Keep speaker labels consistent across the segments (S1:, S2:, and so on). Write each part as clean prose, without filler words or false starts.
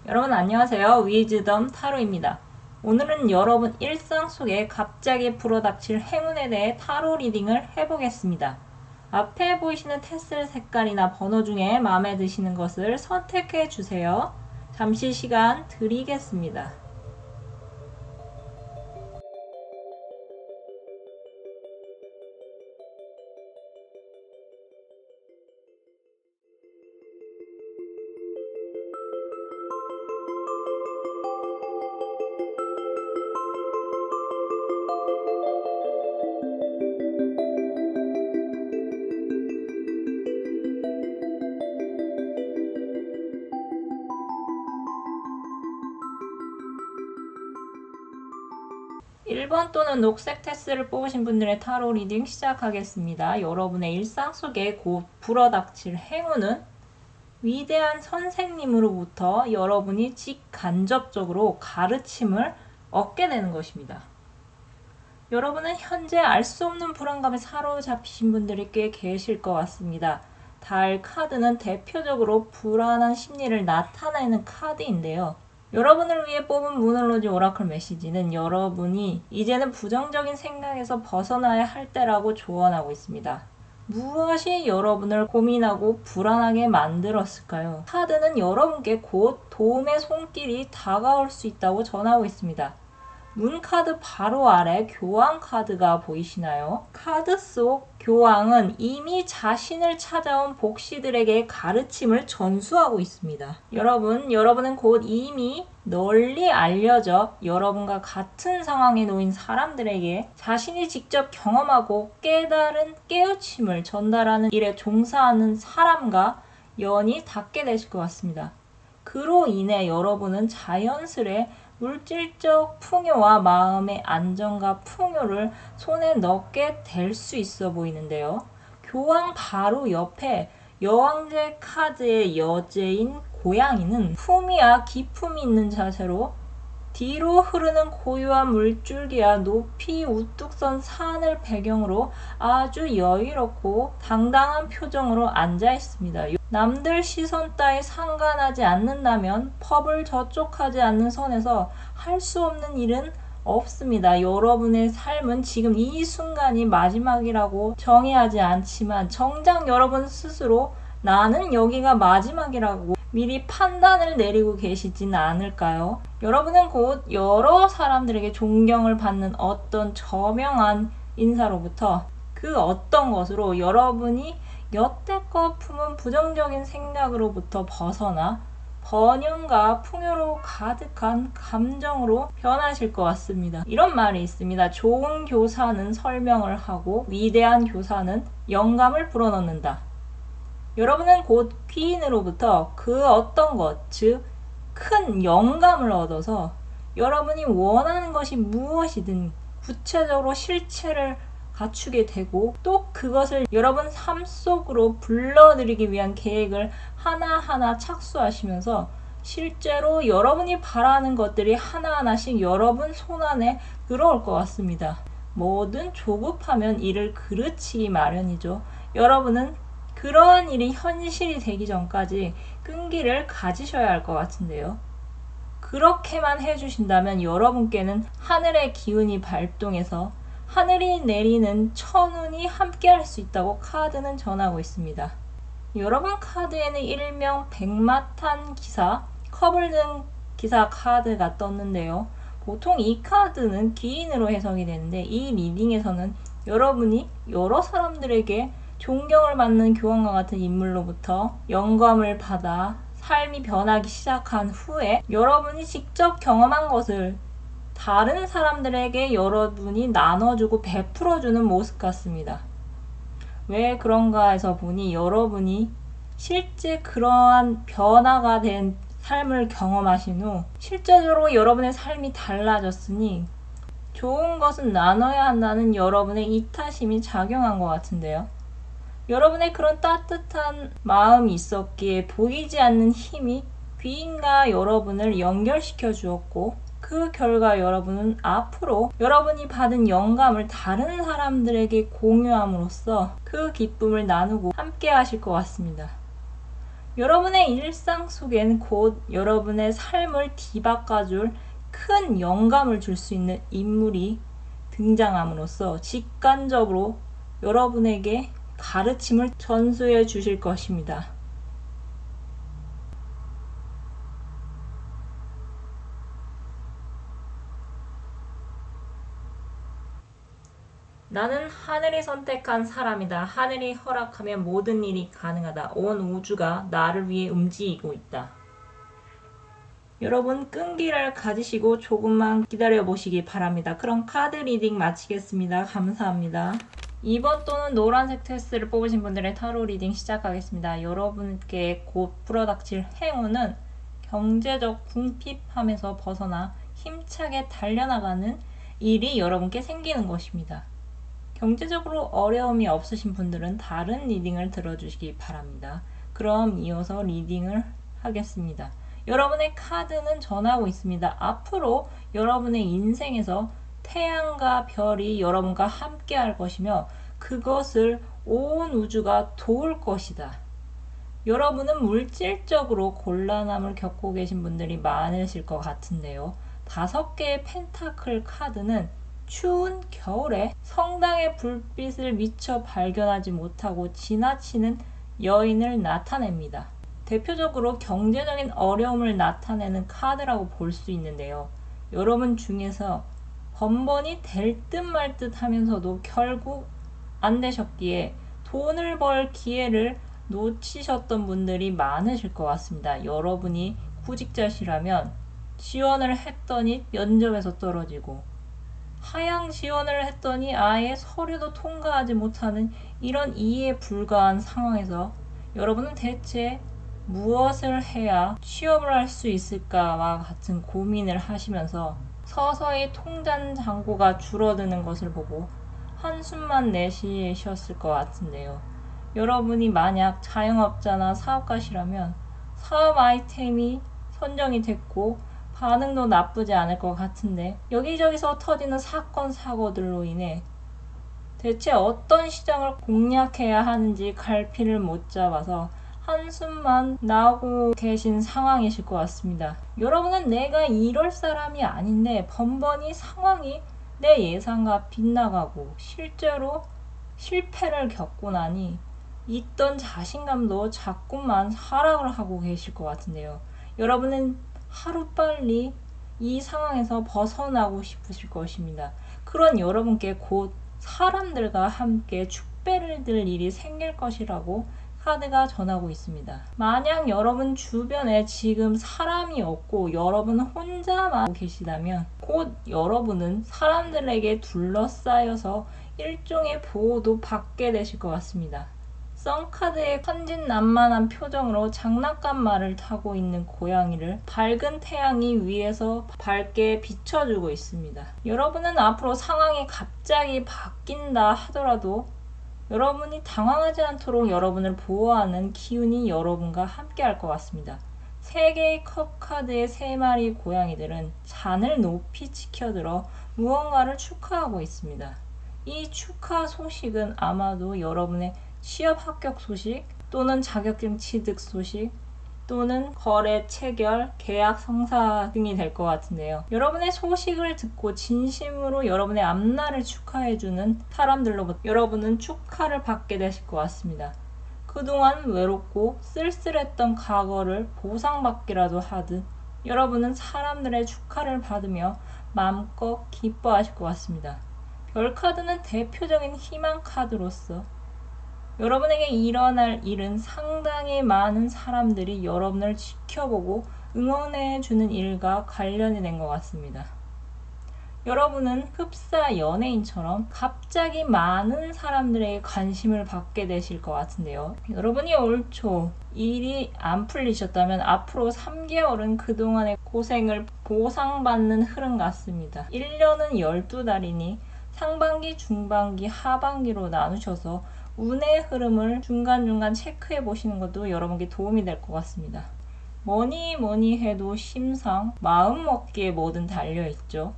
S1: 여러분 안녕하세요. 위즈덤 타로입니다. 오늘은 여러분 일상 속에 갑자기 불어닥칠 행운에 대해 타로 리딩을 해보겠습니다. 앞에 보이시는 테슬 색깔이나 번호 중에 마음에 드시는 것을 선택해 주세요. 잠시 시간 드리겠습니다. 1번 또는 녹색 테슬을 뽑으신 분들의 타로 리딩 시작하겠습니다. 여러분의 일상 속에 곧 불어닥칠 행운은 위대한 선생님으로부터 여러분이 직간접적으로 가르침을 얻게 되는 것입니다. 여러분은 현재 알 수 없는 불안감에 사로잡히신 분들이 꽤 계실 것 같습니다. 달 카드는 대표적으로 불안한 심리를 나타내는 카드인데요. 여러분을 위해 뽑은 무널로지 오라클 메시지는 여러분이 이제는 부정적인 생각에서 벗어나야 할 때라고 조언하고 있습니다. 무엇이 여러분을 고민하고 불안하게 만들었을까요? 카드는 여러분께 곧 도움의 손길이 다가올 수 있다고 전하고 있습니다. 문 카드 바로 아래 교황 카드가 보이시나요? 카드 속 교황은 이미 자신을 찾아온 복시들에게 가르침을 전수하고 있습니다. 여러분은 곧 이미 널리 알려져 여러분과 같은 상황에 놓인 사람들에게 자신이 직접 경험하고 깨달은 깨우침을 전달하는 일에 종사하는 사람과 연이 닿게 되실 것 같습니다. 그로 인해 여러분은 자연스레 물질적 풍요와 마음의 안정과 풍요를 손에 넣게 될 수 있어 보이는데요. 교황 바로 옆에 여왕제 카드의 여제인 고양이는 품위와 기품이 있는 자세로 뒤로 흐르는 고요한 물줄기와 높이 우뚝 선 산을 배경으로 아주 여유롭고 당당한 표정으로 앉아 있습니다. 남들 시선 따위 상관하지 않는다면 펍을 저촉하지 않는 선에서 할 수 없는 일은 없습니다. 여러분의 삶은 지금 이 순간이 마지막이라고 정의하지 않지만 정작 여러분 스스로 나는 여기가 마지막이라고 미리 판단을 내리고 계시진 않을까요? 여러분은 곧 여러 사람들에게 존경을 받는 어떤 저명한 인사로부터 그 어떤 것으로 여러분이 여태껏 품은 부정적인 생각으로부터 벗어나 번영과 풍요로 가득한 감정으로 변하실 것 같습니다. 이런 말이 있습니다. 좋은 교사는 설명을 하고 위대한 교사는 영감을 불어넣는다. 여러분은 곧 귀인으로부터 그 어떤 것, 즉 큰 영감을 얻어서 여러분이 원하는 것이 무엇이든 구체적으로 실체를 갖추게 되고 또 그것을 여러분 삶 속으로 불러들이기 위한 계획을 하나하나 착수하시면서 실제로 여러분이 바라는 것들이 하나하나씩 여러분 손안에 들어올 것 같습니다. 뭐든 조급하면 이를 그르치기 마련이죠. 여러분은 그러한 일이 현실이 되기 전까지 끈기를 가지셔야 할 것 같은데요. 그렇게만 해주신다면 여러분께는 하늘의 기운이 발동해서 하늘이 내리는 천운이 함께 할 수 있다고 카드는 전하고 있습니다. 여러분 카드에는 일명 백마탄 기사, 컵을 든 기사 카드가 떴는데요. 보통 이 카드는 귀인으로 해석이 되는데 이 리딩에서는 여러분이 여러 사람들에게 존경을 받는 교황과 같은 인물로부터 영감을 받아 삶이 변하기 시작한 후에 여러분이 직접 경험한 것을 다른 사람들에게 여러분이 나눠주고 베풀어주는 모습 같습니다. 왜 그런가 해서 보니 여러분이 실제 그러한 변화가 된 삶을 경험하신 후 실제적으로 여러분의 삶이 달라졌으니 좋은 것은 나눠야 한다는 여러분의 이타심이 작용한 것 같은데요. 여러분의 그런 따뜻한 마음이 있었기에 보이지 않는 힘이 귀인과 여러분을 연결시켜 주었고 그 결과 여러분은 앞으로 여러분이 받은 영감을 다른 사람들에게 공유함으로써 그 기쁨을 나누고 함께 하실 것 같습니다. 여러분의 일상 속엔 곧 여러분의 삶을 뒤바꿔줄 큰 영감을 줄 수 있는 인물이 등장함으로써 직관적으로 여러분에게 가르침을 전수해 주실 것입니다. 나는 하늘이 선택한 사람이다. 하늘이 허락하면 모든 일이 가능하다. 온 우주가 나를 위해 움직이고 있다. 여러분 끈기를 가지시고 조금만 기다려 보시기 바랍니다. 그럼 카드 리딩 마치겠습니다. 감사합니다. 2번 또는 노란색 테스트를 뽑으신 분들의 타로 리딩 시작하겠습니다. 여러분께 곧 불어닥칠 행운은 경제적 궁핍함에서 벗어나 힘차게 달려나가는 일이 여러분께 생기는 것입니다. 경제적으로 어려움이 없으신 분들은 다른 리딩을 들어주시기 바랍니다. 그럼 이어서 리딩을 하겠습니다. 여러분의 카드는 전하고 있습니다. 앞으로 여러분의 인생에서 태양과 별이 여러분과 함께 할 것이며 그것을 온 우주가 도울 것이다. 여러분은 물질적으로 곤란함을 겪고 계신 분들이 많으실 것 같은데요. 5개의 펜타클 카드는 추운 겨울에 성당의 불빛을 미처 발견하지 못하고 지나치는 여인을 나타냅니다. 대표적으로 경제적인 어려움을 나타내는 카드라고 볼 수 있는데요. 여러분 중에서 번번이 될 듯 말 듯 하면서도 결국 안 되셨기에 돈을 벌 기회를 놓치셨던 분들이 많으실 것 같습니다. 여러분이 구직자시라면 지원을 했더니 면접에서 떨어지고 하향 지원을 했더니 아예 서류도 통과하지 못하는 이런 이해 불가한 상황에서 여러분은 대체 무엇을 해야 취업을 할 수 있을까와 같은 고민을 하시면서 서서히 통장 잔고가 줄어드는 것을 보고 한숨만 내쉬셨을 것 같은데요. 여러분이 만약 자영업자나 사업가시라면 사업 아이템이 선정이 됐고 반응도 나쁘지 않을 것 같은데 여기저기서 터지는 사건 사고들로 인해 대체 어떤 시장을 공략해야 하는지 갈피를 못 잡아서 한숨만 나오고 계신 상황이실 것 같습니다. 여러분은 내가 이럴 사람이 아닌데 번번이 상황이 내 예상과 빗나가고 실제로 실패를 겪고 나니 있던 자신감도 자꾸만 하락을 하고 계실 것 같은데요. 여러분은 하루빨리 이 상황에서 벗어나고 싶으실 것입니다. 그런 여러분께 곧 사람들과 함께 축배를 들 일이 생길 것이라고 카드가 전하고 있습니다. 만약 여러분 주변에 지금 사람이 없고 여러분 혼자만 계시다면 곧 여러분은 사람들에게 둘러싸여서 일종의 보호도 받게 되실 것 같습니다. 썬카드의 천진난만한 표정으로 장난감 말을 타고 있는 고양이를 밝은 태양이 위에서 밝게 비춰주고 있습니다. 여러분은 앞으로 상황이 갑자기 바뀐다 하더라도 여러분이 당황하지 않도록 여러분을 보호하는 기운이 여러분과 함께 할 것 같습니다. 3개의 컵 카드의 3마리 고양이들은 잔을 높이 치켜들어 무언가를 축하하고 있습니다. 이 축하 소식은 아마도 여러분의 취업 합격 소식 또는 자격증 취득 소식 또는 거래 체결, 계약 성사 등이 될 것 같은데요. 여러분의 소식을 듣고 진심으로 여러분의 앞날을 축하해주는 사람들로부터 여러분은 축하를 받게 되실 것 같습니다. 그동안 외롭고 쓸쓸했던 과거를 보상받기라도 하듯 여러분은 사람들의 축하를 받으며 마음껏 기뻐하실 것 같습니다. 별카드는 대표적인 희망 카드로서 여러분에게 일어날 일은 상당히 많은 사람들이 여러분을 지켜보고 응원해주는 일과 관련이 된 것 같습니다. 여러분은 흡사 연예인처럼 갑자기 많은 사람들에게 관심을 받게 되실 것 같은데요. 여러분이 올 초 일이 안 풀리셨다면 앞으로 3개월은 그동안의 고생을 보상받는 흐름 같습니다. 1년은 12달이니 상반기, 중반기, 하반기로 나누셔서 운의 흐름을 중간중간 체크해 보시는 것도 여러분께 도움이 될 것 같습니다. 뭐니 해도 심상, 마음먹기에 뭐든 달려있죠.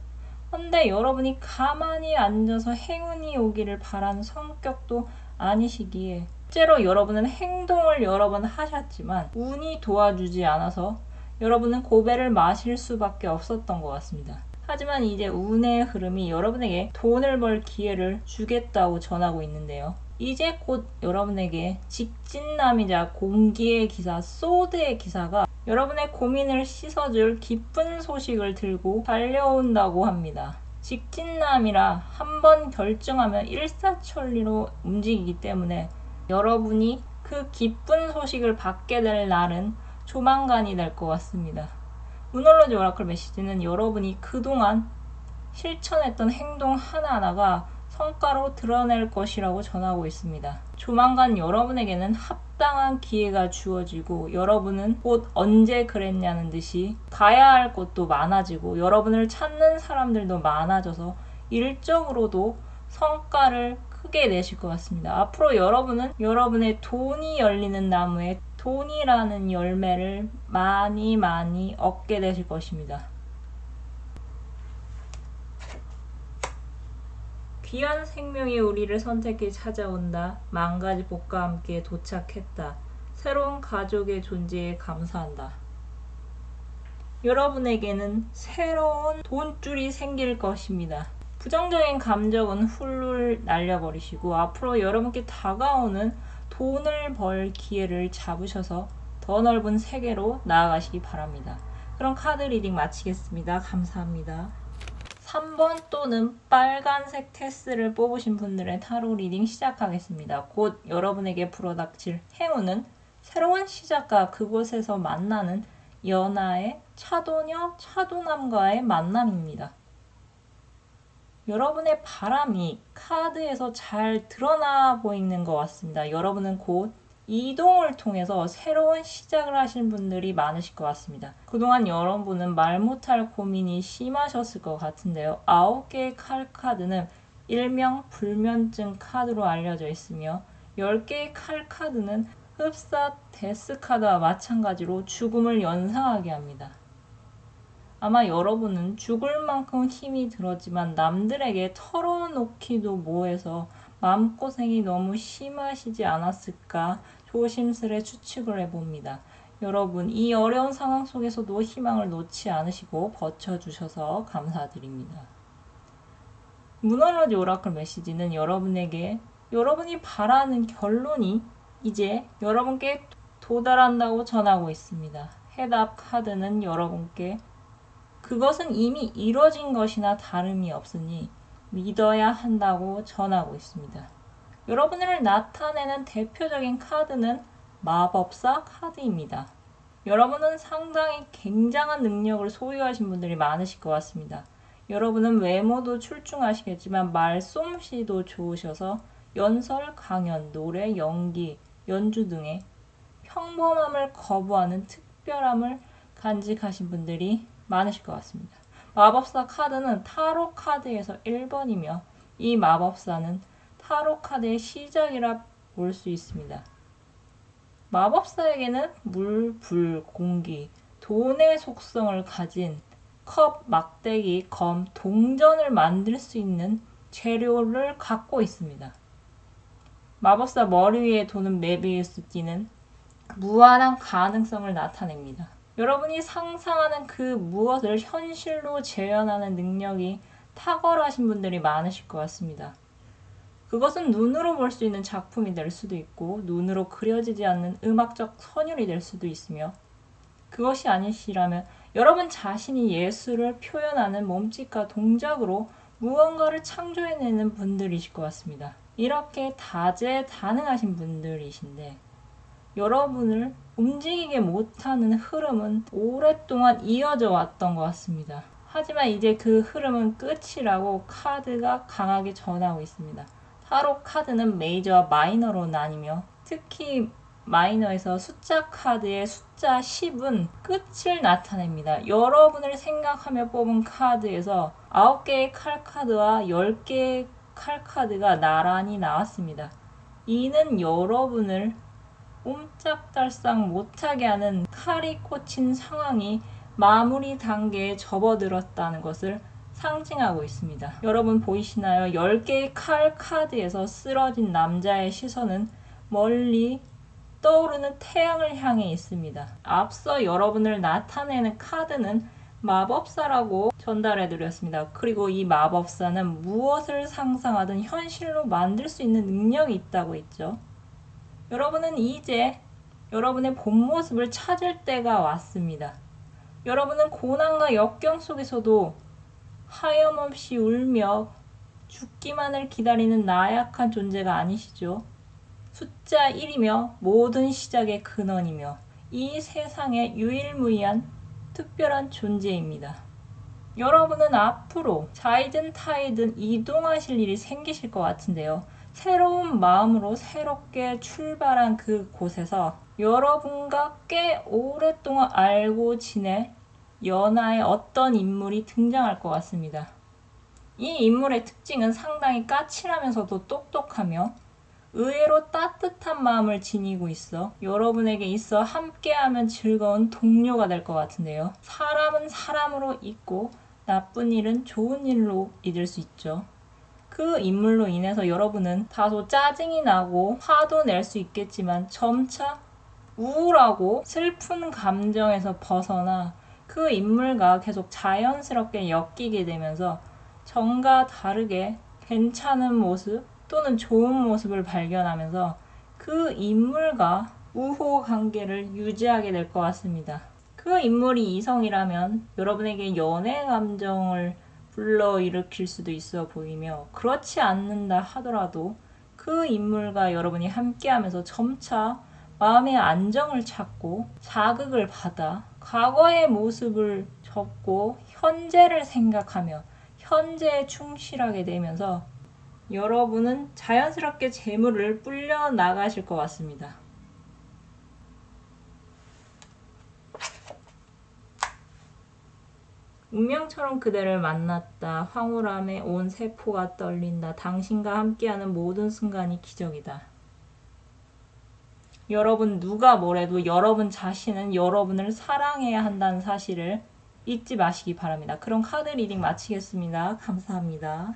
S1: 근데 여러분이 가만히 앉아서 행운이 오기를 바라는 성격도 아니시기에 실제로 여러분은 행동을 여러 번 하셨지만 운이 도와주지 않아서 여러분은 고배를 마실 수밖에 없었던 것 같습니다. 하지만 이제 운의 흐름이 여러분에게 돈을 벌 기회를 주겠다고 전하고 있는데요. 이제 곧 여러분에게 직진남이자 공기의 기사, 소드의 기사가 여러분의 고민을 씻어줄 기쁜 소식을 들고 달려온다고 합니다. 직진남이라 한번 결정하면 일사천리로 움직이기 때문에 여러분이 그 기쁜 소식을 받게 될 날은 조만간이 될 것 같습니다. 문홀로지 오라클 메시지는 여러분이 그동안 실천했던 행동 하나하나가 성과로 드러낼 것이라고 전하고 있습니다. 조만간 여러분에게는 합당한 기회가 주어지고 여러분은 곧 언제 그랬냐는 듯이 가야 할 곳도 많아지고 여러분을 찾는 사람들도 많아져서 일적으로도 성과를 크게 내실 것 같습니다. 앞으로 여러분은 여러분의 돈이 열리는 나무에 돈이라는 열매를 많이 얻게 되실 것입니다. 귀한 생명이 우리를 선택해 찾아온다. 만가지 복과 함께 도착했다. 새로운 가족의 존재에 감사한다. 여러분에게는 새로운 돈줄이 생길 것입니다. 부정적인 감정은 훌훌 날려버리시고 앞으로 여러분께 다가오는 돈을 벌 기회를 잡으셔서 더 넓은 세계로 나아가시기 바랍니다. 그럼 카드 리딩 마치겠습니다. 감사합니다. 3번 또는 빨간색 테스를 뽑으신 분들의 타로 리딩 시작하겠습니다. 곧 여러분에게 불어닥칠 행운은 새로운 시작과 그곳에서 만나는 연하의 차도녀, 차도남과의 만남입니다. 여러분의 바람이 카드에서 잘 드러나 보이는 것 같습니다. 여러분은 곧 이동을 통해서 새로운 시작을 하신 분들이 많으실 것 같습니다. 그동안 여러분은 말 못할 고민이 심하셨을 것 같은데요. 9개의 칼 카드는 일명 불면증 카드로 알려져 있으며 10개의 칼 카드는 흡사 데스 카드와 마찬가지로 죽음을 연상하게 합니다. 아마 여러분은 죽을 만큼 힘이 들었지만 남들에게 털어놓기도 뭐해서 마음고생이 너무 심하시지 않았을까 조심스레 추측을 해봅니다. 여러분, 이 어려운 상황 속에서도 희망을 놓지 않으시고 버텨주셔서 감사드립니다. 문홀로지 오라클 메시지는 여러분에게 여러분이 바라는 결론이 이제 여러분께 도달한다고 전하고 있습니다. 해답 카드는 여러분께 그것은 이미 이뤄진 것이나 다름이 없으니 믿어야 한다고 전하고 있습니다. 여러분을 나타내는 대표적인 카드는 마법사 카드입니다. 여러분은 상당히 굉장한 능력을 소유하신 분들이 많으실 것 같습니다. 여러분은 외모도 출중하시겠지만 말솜씨도 좋으셔서 연설, 강연, 노래, 연기, 연주 등의 평범함을 거부하는 특별함을 간직하신 분들이 많으실 것 같습니다. 마법사 카드는 타로 카드에서 1번이며 이 마법사는 타로 카드의 시작이라 볼 수 있습니다. 마법사에게는 물, 불, 공기, 돈의 속성을 가진 컵, 막대기, 검, 동전을 만들 수 있는 재료를 갖고 있습니다. 마법사 머리 위에 도는 메비우스띠는 무한한 가능성을 나타냅니다. 여러분이 상상하는 그 무엇을 현실로 재현하는 능력이 탁월하신 분들이 많으실 것 같습니다. 그것은 눈으로 볼 수 있는 작품이 될 수도 있고 눈으로 그려지지 않는 음악적 선율이 될 수도 있으며 그것이 아니시라면 여러분 자신이 예술을 표현하는 몸짓과 동작으로 무언가를 창조해내는 분들이실 것 같습니다. 이렇게 다재다능하신 분들이신데 여러분을 움직이게 못하는 흐름은 오랫동안 이어져 왔던 것 같습니다. 하지만 이제 그 흐름은 끝이라고 카드가 강하게 전하고 있습니다. 타로 카드는 메이저와 마이너로 나뉘며 특히 마이너에서 숫자 카드의 숫자 10은 끝을 나타냅니다. 여러분을 생각하며 뽑은 카드에서 9개의 칼 카드와 10개의 칼 카드가 나란히 나왔습니다. 이는 여러분을 옴짝달싹 못하게 하는 칼이 꽂힌 상황이 마무리 단계에 접어들었다는 것을 상징하고 있습니다. 여러분 보이시나요? 10개의 칼 카드에서 쓰러진 남자의 시선은 멀리 떠오르는 태양을 향해 있습니다. 앞서 여러분을 나타내는 카드는 마법사라고 전달해 드렸습니다. 그리고 이 마법사는 무엇을 상상하든 현실로 만들 수 있는 능력이 있다고 했죠. 여러분은 이제 여러분의 본 모습을 찾을 때가 왔습니다. 여러분은 고난과 역경 속에서도 하염없이 울며 죽기만을 기다리는 나약한 존재가 아니시죠. 숫자 1이며 모든 시작의 근원이며 이 세상의 유일무이한 특별한 존재입니다. 여러분은 앞으로 자이든 타이든 이동하실 일이 생기실 것 같은데요. 새로운 마음으로 새롭게 출발한 그곳에서 여러분과 꽤 오랫동안 알고 지낼 연하의 어떤 인물이 등장할 것 같습니다. 이 인물의 특징은 상당히 까칠하면서도 똑똑하며 의외로 따뜻한 마음을 지니고 있어 여러분에게 있어 함께하면 즐거운 동료가 될 것 같은데요. 사람은 사람으로 잊고 나쁜 일은 좋은 일로 잊을 수 있죠. 그 인물로 인해서 여러분은 다소 짜증이 나고 화도 낼 수 있겠지만 점차 우울하고 슬픈 감정에서 벗어나 그 인물과 계속 자연스럽게 엮이게 되면서 전과 다르게 괜찮은 모습 또는 좋은 모습을 발견하면서 그 인물과 우호 관계를 유지하게 될 것 같습니다. 그 인물이 이성이라면 여러분에게 연애 감정을 불러일으킬 수도 있어 보이며 그렇지 않는다 하더라도 그 인물과 여러분이 함께하면서 점차 마음의 안정을 찾고 자극을 받아 과거의 모습을 접고 현재를 생각하며 현재에 충실하게 되면서 여러분은 자연스럽게 재물을 불려 나가실 것 같습니다. 운명처럼 그대를 만났다. 황홀함에 온 세포가 떨린다. 당신과 함께하는 모든 순간이 기적이다. 여러분 누가 뭐래도 여러분 자신은 여러분을 사랑해야 한다는 사실을 잊지 마시기 바랍니다. 그럼 카드 리딩 마치겠습니다. 감사합니다.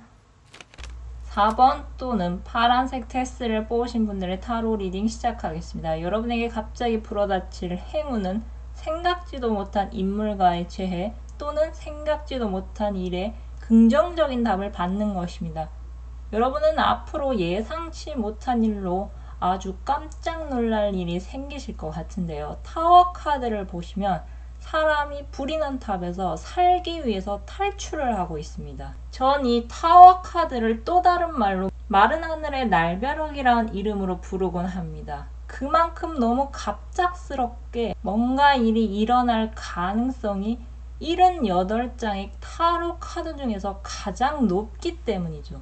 S1: 4번 또는 파란색 테스를 뽑으신 분들의 타로 리딩 시작하겠습니다. 여러분에게 갑자기 불어닥칠 행운은 생각지도 못한 인물과의 재회 또는 생각지도 못한 일에 긍정적인 답을 받는 것입니다. 여러분은 앞으로 예상치 못한 일로 아주 깜짝 놀랄 일이 생기실 것 같은데요. 타워 카드를 보시면 사람이 불이 난 탑에서 살기 위해서 탈출을 하고 있습니다. 전 이 타워 카드를 또 다른 말로 마른 하늘의 날벼락이라는 이름으로 부르곤 합니다. 그만큼 너무 갑작스럽게 뭔가 일이 일어날 가능성이 78장의 타로 카드 중에서 가장 높기 때문이죠.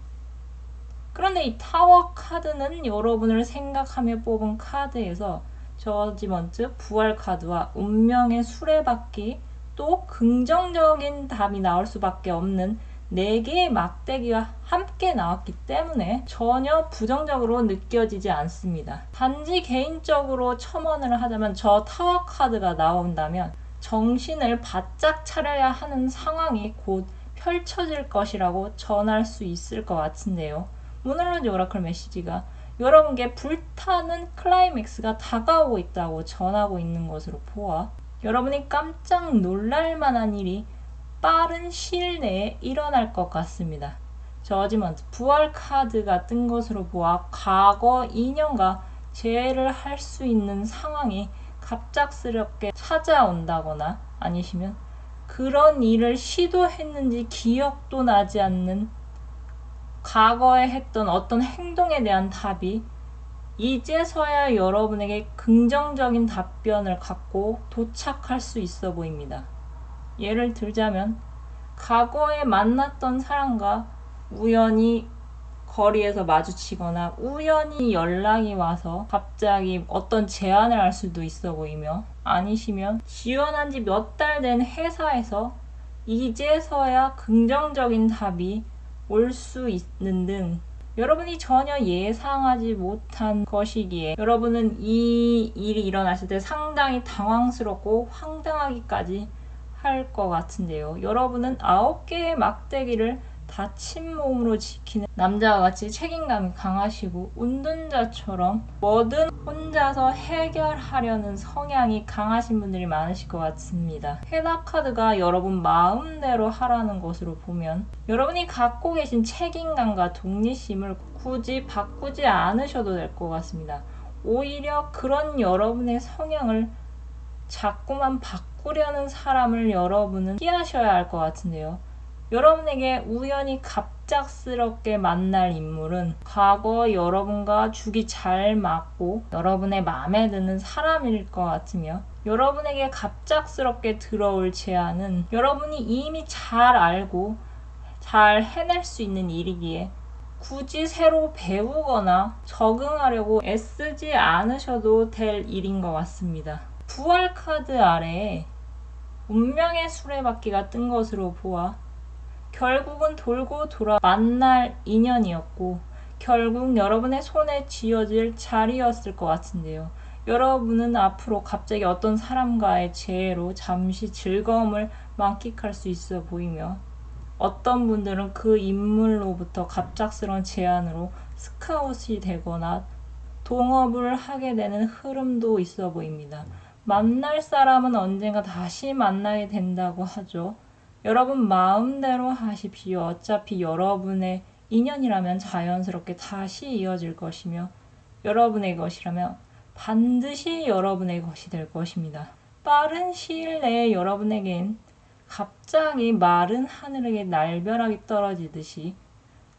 S1: 그런데 이 타워 카드는 여러분을 생각하며 뽑은 카드에서 저지먼트, 부활 카드와 운명의 수레바퀴 또 긍정적인 답이 나올 수밖에 없는 4개의 막대기와 함께 나왔기 때문에 전혀 부정적으로 느껴지지 않습니다. 단지 개인적으로 첨언을 하자면 저 타워 카드가 나온다면 정신을 바짝 차려야 하는 상황이 곧 펼쳐질 것이라고 전할 수 있을 것 같은데요. 모놀로지 오라클 메시지가 여러분께 불타는 클라이맥스가 다가오고 있다고 전하고 있는 것으로 보아 여러분이 깜짝 놀랄 만한 일이 빠른 시일 내에 일어날 것 같습니다. 저지먼트, 부활 카드가 뜬 것으로 보아 과거 인연과 재회를 할 수 있는 상황이 갑작스럽게 찾아온다거나 아니시면 그런 일을 시도했는지 기억도 나지 않는 과거에 했던 어떤 행동에 대한 답이 이제서야 여러분에게 긍정적인 답변을 갖고 도착할 수 있어 보입니다. 예를 들자면 과거에 만났던 사람과 우연히 거리에서 마주치거나 우연히 연락이 와서 갑자기 어떤 제안을 할 수도 있어 보이며 아니시면 지원한 지 몇 달 된 회사에서 이제서야 긍정적인 답이 올 수 있는 등 여러분이 전혀 예상하지 못한 것이기에 여러분은 이 일이 일어났을 때 상당히 당황스럽고 황당하기까지 할 것 같은데요. 여러분은 9개의 막대기를 다친 몸으로 지키는 남자와 같이 책임감이 강하시고 운동자처럼 뭐든 혼자서 해결하려는 성향이 강하신 분들이 많으실 것 같습니다. 해답 카드가 여러분 마음대로 하라는 것으로 보면 여러분이 갖고 계신 책임감과 독립심을 굳이 바꾸지 않으셔도 될 것 같습니다. 오히려 그런 여러분의 성향을 자꾸만 바꾸려는 사람을 여러분은 피하셔야 할 것 같은데요. 여러분에게 우연히 갑작스럽게 만날 인물은 과거 여러분과 죽이 잘 맞고 여러분의 마음에 드는 사람일 것 같으며, 여러분에게 갑작스럽게 들어올 제안은 여러분이 이미 잘 알고 잘 해낼 수 있는 일이기에 굳이 새로 배우거나 적응하려고 애쓰지 않으셔도 될 일인 것 같습니다. 부활 카드 아래에 운명의 수레바퀴가 뜬 것으로 보아 결국은 돌고 돌아 만날 인연이었고 결국 여러분의 손에 쥐어질 자리였을 것 같은데요. 여러분은 앞으로 갑자기 어떤 사람과의 재회로 잠시 즐거움을 만끽할 수 있어 보이며, 어떤 분들은 그 인물로부터 갑작스러운 제안으로 스카웃이 되거나 동업을 하게 되는 흐름도 있어 보입니다. 만날 사람은 언젠가 다시 만나게 된다고 하죠. 여러분 마음대로 하십시오. 어차피 여러분의 인연이라면 자연스럽게 다시 이어질 것이며 여러분의 것이라면 반드시 여러분의 것이 될 것입니다. 빠른 시일 내에 여러분에겐 갑자기 마른 하늘에게 날벼락이 떨어지듯이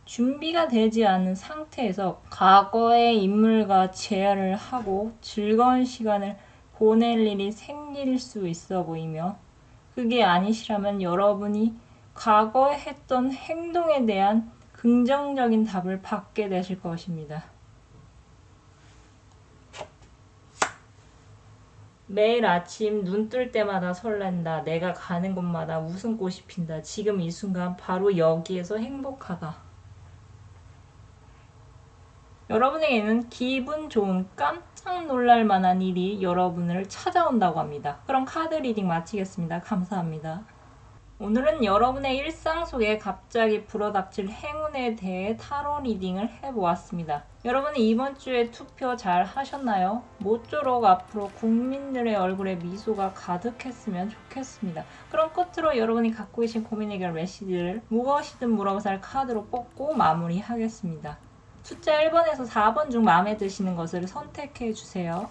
S1: 준비가 되지 않은 상태에서 과거의 인물과 재회를 하고 즐거운 시간을 보낼 일이 생길 수 있어 보이며, 그게 아니시라면 여러분이 과거에 했던 행동에 대한 긍정적인 답을 받게 되실 것입니다. 매일 아침 눈 뜰 때마다 설렌다. 내가 가는 곳마다 웃음꽃이 핀다. 지금 이 순간 바로 여기에서 행복하다. 여러분에게는 기분 좋은 깜짝 놀랄 만한 일이 여러분을 찾아온다고 합니다. 그럼 카드 리딩 마치겠습니다. 감사합니다. 오늘은 여러분의 일상 속에 갑자기 불어닥칠 행운에 대해 타로 리딩을 해보았습니다. 여러분이 이번 주에 투표 잘 하셨나요? 모쪼록 앞으로 국민들의 얼굴에 미소가 가득했으면 좋겠습니다. 그럼 끝으로 여러분이 갖고 계신 고민 해결 메시지를 무엇이든 물어보살 카드로 뽑고 마무리하겠습니다. 숫자 1번에서 4번 중 마음에 드시는 것을 선택해 주세요.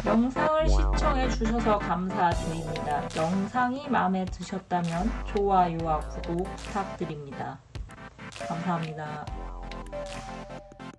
S1: 영상을 시청해 주셔서 감사드립니다. 영상이 마음에 드셨다면 좋아요와 구독 부탁드립니다. 감사합니다.